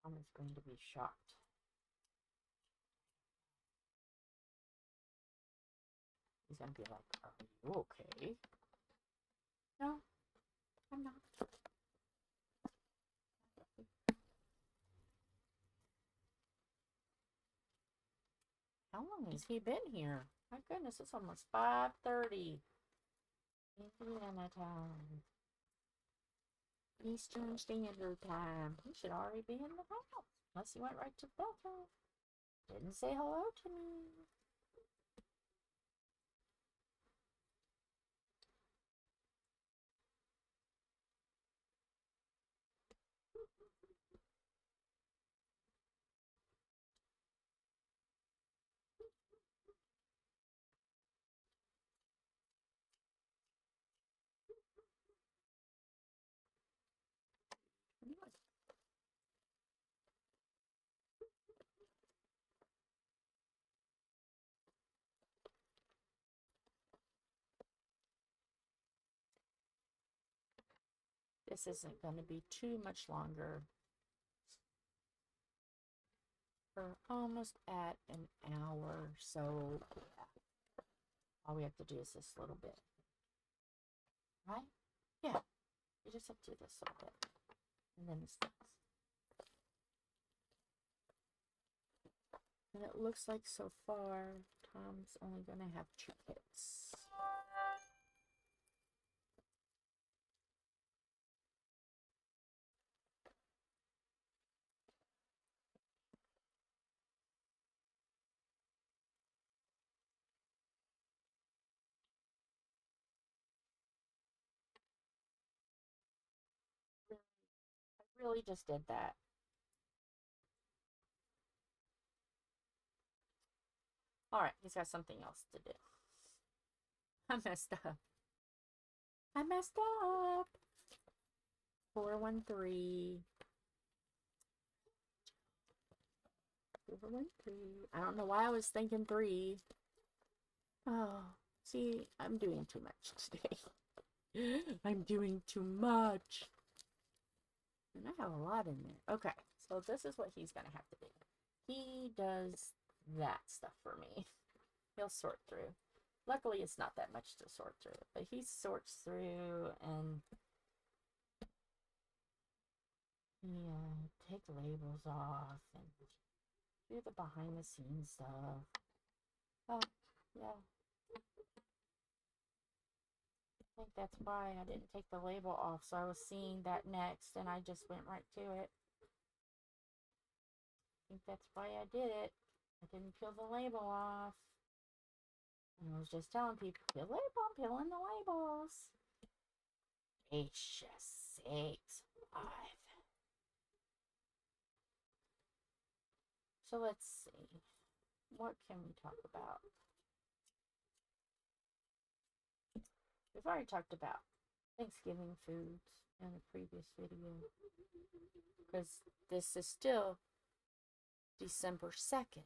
Speaker 1: Tom is going to be shocked. He's going to be like, are you okay? No, I'm not. How long has he been here? My goodness, it's almost 5:30. Indiana time. Eastern Standard Time. He should already be in the house. Unless he went right to the bathroom. Didn't say hello to me. This isn't going to be too much longer. We're almost at an hour, so yeah. All we have to do is this little bit. Right? Yeah. You just have to do this little bit. And then this next. And it looks like so far, Tom's only going to have 2 hits. I really just did that. Alright, he's got something else to do. I messed up. 413. 413. I don't know why I was thinking 3. Oh, see, I'm doing too much today. I'm doing too much. And I have a lot in there. Okay, so this is what he's going to have to do. He does that stuff for me. He'll sort through. Luckily, it's not that much to sort through, but he sorts through and take labels off and do the behind the scenes stuff. Oh, yeah. I think that's why I didn't take the label off, so I was seeing that next and I just went right to it. I think that's why I did it. I didn't peel the label off. And I was just telling people, peel the label, I'm peeling the labels. Gracious sakes, alive. So let's see. What can we talk about? We've already talked about Thanksgiving foods in a previous video. Because this is still December 2nd.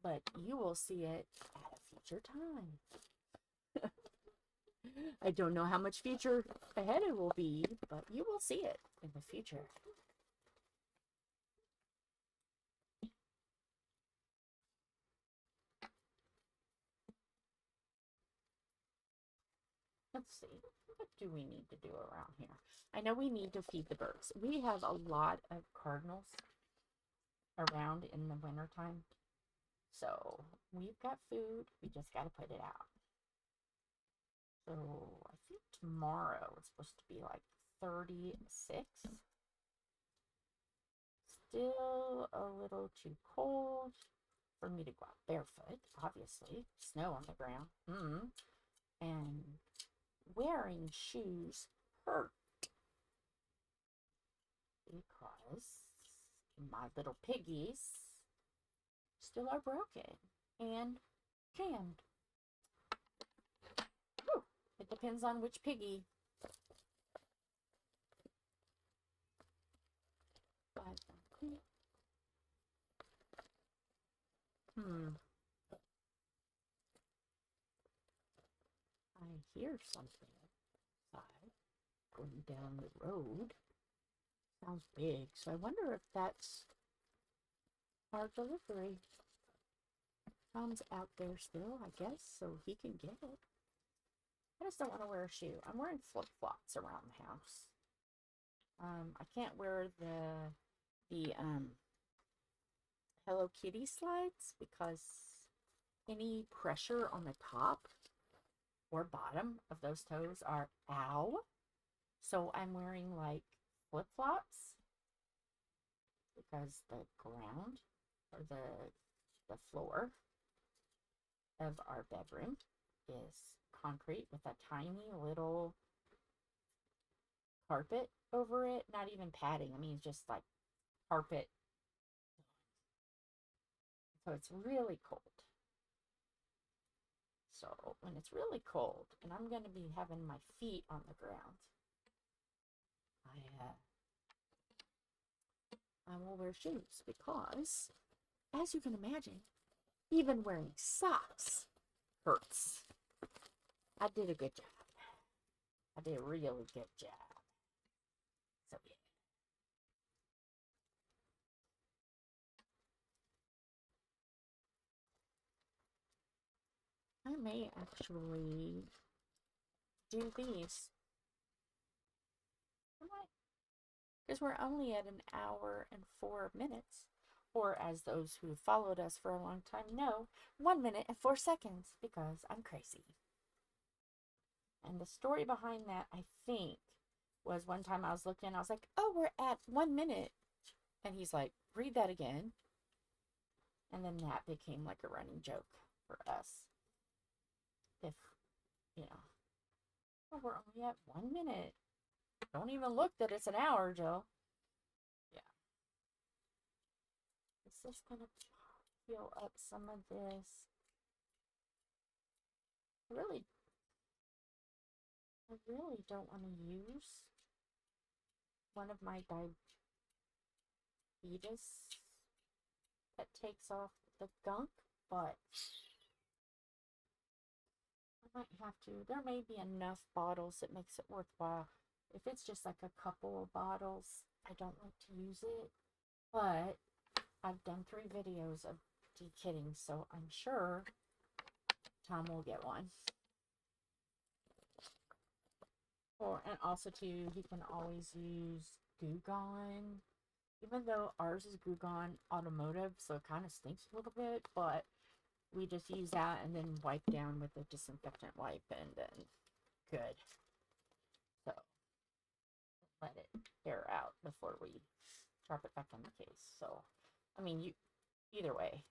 Speaker 1: But you will see it at a future time. I don't know how much future ahead it will be, but you will see it in the future. Let's see. What do we need to do around here? I know we need to feed the birds. We have a lot of cardinals around in the wintertime. So we've got food. We just got to put it out. So I think tomorrow it's supposed to be like 36. Still a little too cold for me to go out barefoot, obviously. Snow on the ground. And wearing shoes hurt because my little piggies still are broken and jammed. Whew. It depends on which piggy. But, I hear something outside going down the road. Sounds big, so I wonder if that's our delivery. Tom's out there still, I guess, so he can get it. I just don't want to wear a shoe. I'm wearing flip-flops around the house. I can't wear the Hello Kitty slides because any pressure on the top or bottom of those toes are ow. So I'm wearing like flip-flops because the ground or the floor of our bedroom is concrete with a tiny little carpet over it. Not even padding. I mean, just like carpet. So it's really cold. So when it's really cold and I'm going to be having my feet on the ground, I will wear shoes because, as you can imagine, even wearing socks hurts. I did a good job. I did a really good job. So yeah. I may actually do these. I might. Because we're only at 1 hour and 4 minutes. Or as those who have followed us for a long time know, 1 minute and 4 seconds. Because I'm crazy. And the story behind that, I think, was one time I was looking, I was like, oh, we're at 1 minute. And he's like, read that again. And then that became like a running joke for us. If, you know, oh, we're only at 1 minute. Don't even look that it's an hour, Jill. Yeah. Is this going to peel up some of this? I really don't want to use one of my diabetes that takes off the gunk, but I might have to. There may be enough bottles that makes it worthwhile. If it's just like a couple of bottles, I don't like to use it, but I've done 3 videos of de-kitting, so I'm sure Tom will get one. And also too, he can always use Goo Gone. Even though ours is Goo Gone Automotive, so it kind of stinks a little bit, but we just use that and then wipe down with a disinfectant wipe, and then good. So let it air out before we drop it back in the case. So, I mean, either way.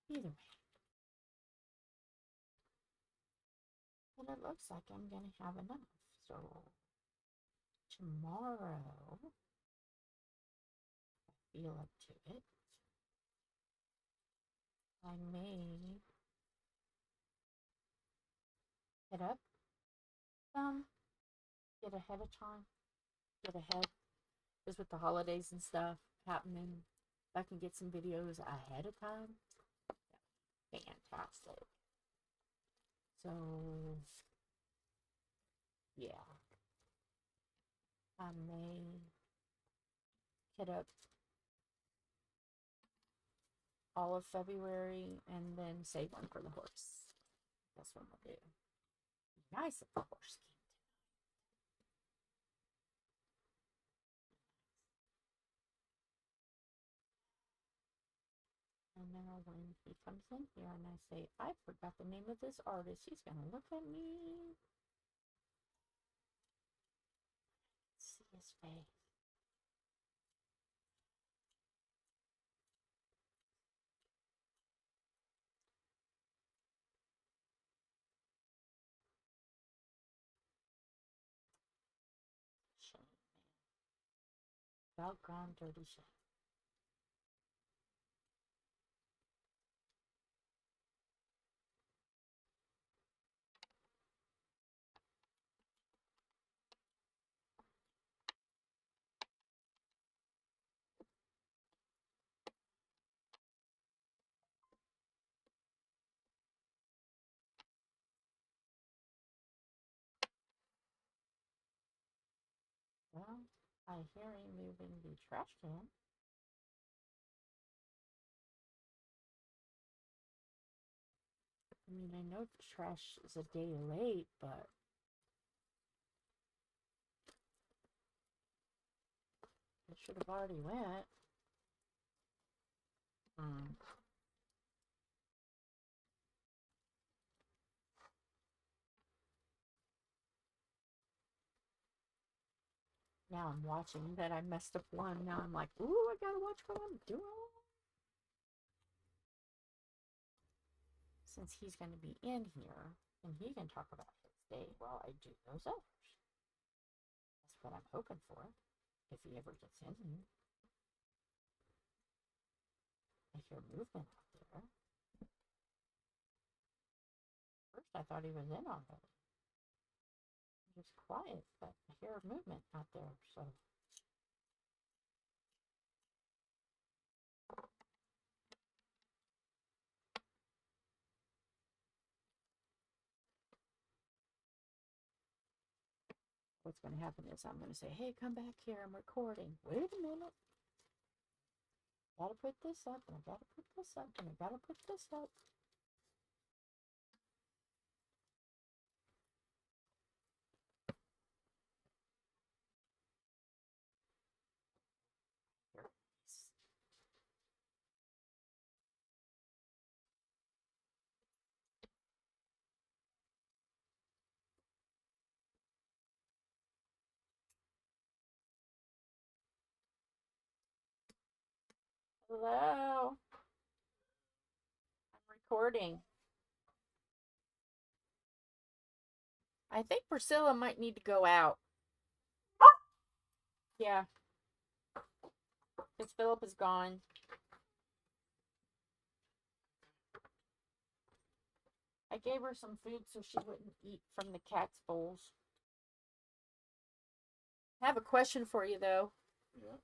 Speaker 1: Either way. And it looks like I'm going to have enough. So, tomorrow, if I feel up to it, I may hit up get ahead of time, get ahead, just with the holidays and stuff happening. If I can get some videos ahead of time, fantastic. So, yeah, I may hit up all of February and then save one for the horse. That's what we'll do. Nice if the horse came tonight. And now when he comes in here and I say, I forgot the name of this artist, he's going to look at me. See his face. Shame, man. Doggone dirty shame. Well, I hear him moving the trash can. I mean, I know the trash is a day late, but it should have already went. Now I'm watching that I messed up one. Now I'm like, ooh, I gotta watch what I'm doing. Since he's going to be in here, and he can talk about his day while I do those others. That's what I'm hoping for, if he ever gets in here. I hear movement out there. First I thought he was in already. He was quiet, but I hear movement out there, so... What's going to happen is I'm going to say, hey, come back here, I'm recording. Wait a minute. Gotta put this up, and I gotta put this up, and I gotta put this up. Here it is. Hello. I'm recording. I think Priscilla might need to go out. Yeah. Because Philip is gone. I gave her some food so she wouldn't eat from the cat's bowls. I have a question for you, though.
Speaker 3: Yeah.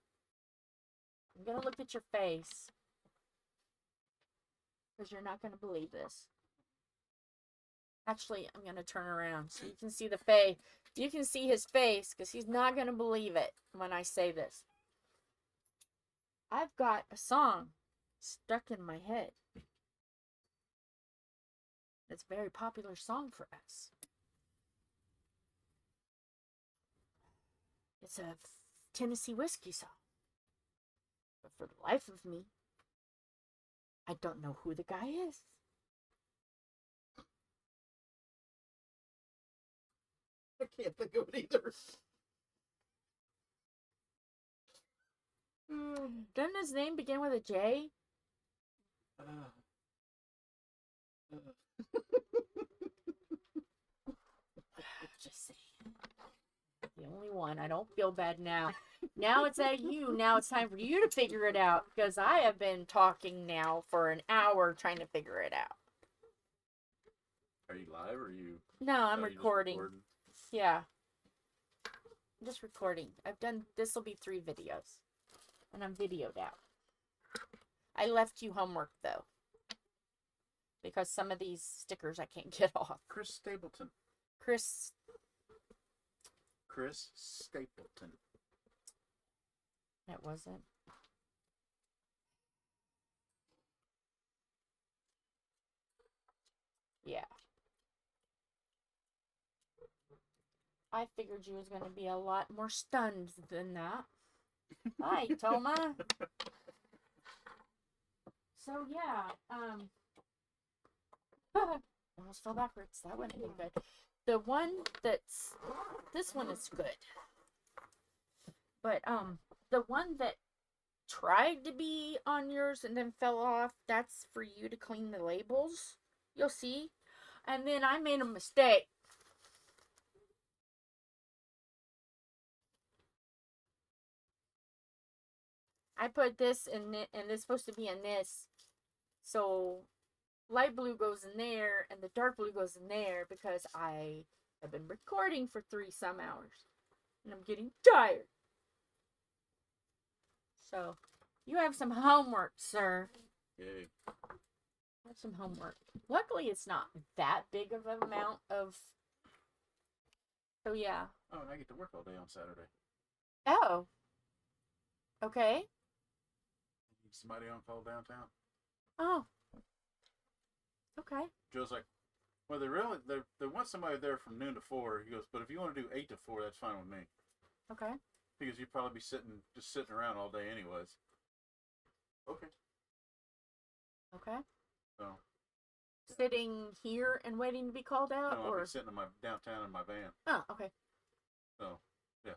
Speaker 1: I'm going to look at your face. Because you're not going to believe this. Actually, I'm going to turn around so you can see the face. You can see his face because he's not going to believe it when I say this. I've got a song stuck in my head. It's a very popular song for us. It's a Tennessee whiskey song. But for the life of me, I don't know who the guy is.
Speaker 3: I can't think of it either.
Speaker 1: Doesn't his name begin with a J? Just saying. The only one. I don't feel bad now. Now it's at you. Now it's time for you to figure it out. Because I have been talking now for an hour trying to figure it out.
Speaker 3: Are you live or are you?
Speaker 1: No, I'm
Speaker 3: are you just
Speaker 1: recording.
Speaker 3: recording?
Speaker 1: Yeah. I'm just recording. I've done, this will be 3 videos. And I'm videoed out. I left you homework though. Because some of these stickers I can't get off.
Speaker 3: Chris Stapleton.
Speaker 1: Chris
Speaker 3: Stapleton.
Speaker 1: That wasn't. Yeah. I figured you was going to be a lot more stunned than that. Hi, Toma. So, yeah. Almost fell backwards. That wouldn't be good. The one that's... This one is good. But, the one that tried to be on yours and then fell off, that's for you to clean the labels. You'll see. And then I made a mistake. I put this in it, and it's supposed to be in this. So, light blue goes in there, and the dark blue goes in there, because I have been recording for 3-some hours. And I'm getting tired. So, you have some homework, sir.
Speaker 3: Yay.
Speaker 1: Have some homework. Luckily, it's not that big of an amount of... So, yeah.
Speaker 3: Oh, and I get to work all day on Saturday.
Speaker 1: Oh. Okay.
Speaker 3: Need somebody on call downtown.
Speaker 1: Oh. Okay.
Speaker 3: Joe's like, well, they want somebody there from noon to 4. He goes, but if you want to do 8 to 4, that's fine with me.
Speaker 1: Okay.
Speaker 3: Because you'd probably be just sitting around all day anyways. Okay.
Speaker 1: Okay.
Speaker 3: So.
Speaker 1: Sitting here and waiting to be called out,
Speaker 3: No, I'll
Speaker 1: or
Speaker 3: be sitting in my downtown in my van.
Speaker 1: oh, okay.
Speaker 3: So, yeah.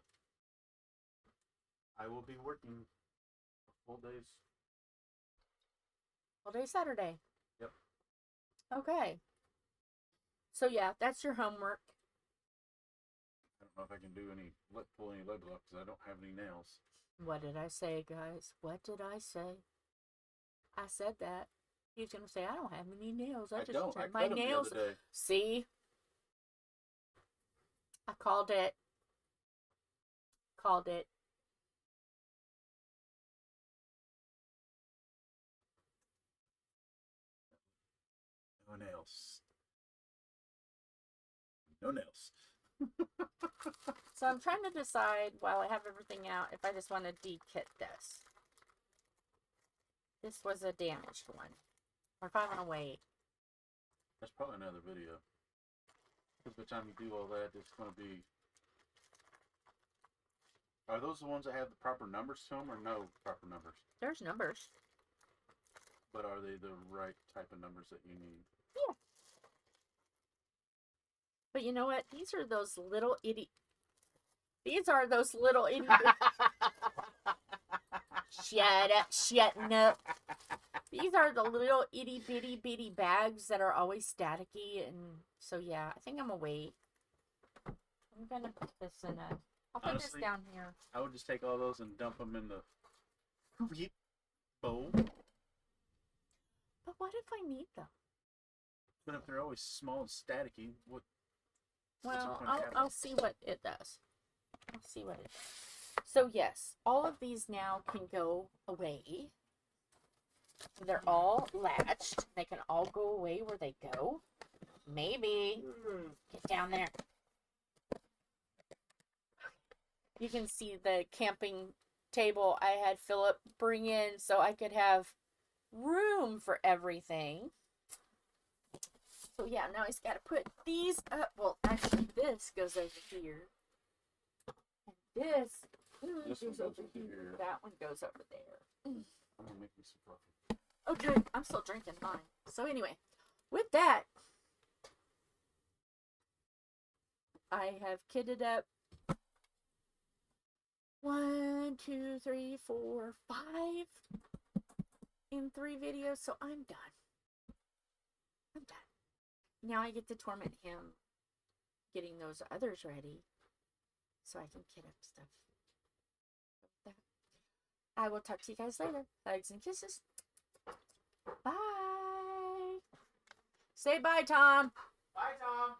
Speaker 3: I will be working full days.
Speaker 1: All day Saturday.
Speaker 3: Yep.
Speaker 1: Okay. So yeah, that's your homework.
Speaker 3: I don't know if I can do pull any label up because I don't have any nails.
Speaker 1: What did I say, guys? What did I say? I said that. He's gonna say I don't have any nails. I just
Speaker 3: don't.
Speaker 1: trimmed
Speaker 3: I
Speaker 1: my
Speaker 3: cut 'em
Speaker 1: nails.
Speaker 3: the other day.
Speaker 1: See, I called it. Called it.
Speaker 3: No nails. No nails.
Speaker 1: So I'm trying to decide while I have everything out if I just want to de-kit this. This was a damaged one. Or if I want to wait.
Speaker 3: That's probably another video. Because by the time you do all that, it's going to be... Are those the ones that have the proper numbers to them or no proper numbers?
Speaker 1: There's numbers.
Speaker 3: But are they the right type of numbers that you need?
Speaker 1: Yeah. But you know what? These are those little itty... These are those little itty... Shut up, shutting up. These are the little itty bitty bags that are always staticky, and so yeah, I think I'm gonna wait. I'm gonna put this in a... I'll put
Speaker 3: Honestly,
Speaker 1: this down here.
Speaker 3: I would just take all those and dump them in the bowl.
Speaker 1: But what if I need them?
Speaker 3: But if they're always small and staticky, what's the
Speaker 1: Well,
Speaker 3: point of having
Speaker 1: I'll see what it does. I'll see what it does. So yes, all of these now can go away. They're all latched. They can all go away where they go. Maybe. Get down there. You can see the camping table I had Philip bring in so I could have room for everything. So yeah, now he's got to put these up. Well, actually, this goes over here. And this goes over here. That one goes over there.
Speaker 3: I'm gonna make me some coffee.
Speaker 1: Okay, I'm still drinking mine. So anyway, with that, I have kitted up 1, 2, 3, 4, 5 in 3 videos. So I'm done. I'm done. Now I get to torment him getting those others ready so I can kit up stuff. I will talk to you guys later. Hugs and kisses. Bye. Say bye, Tom.
Speaker 3: Bye, Tom.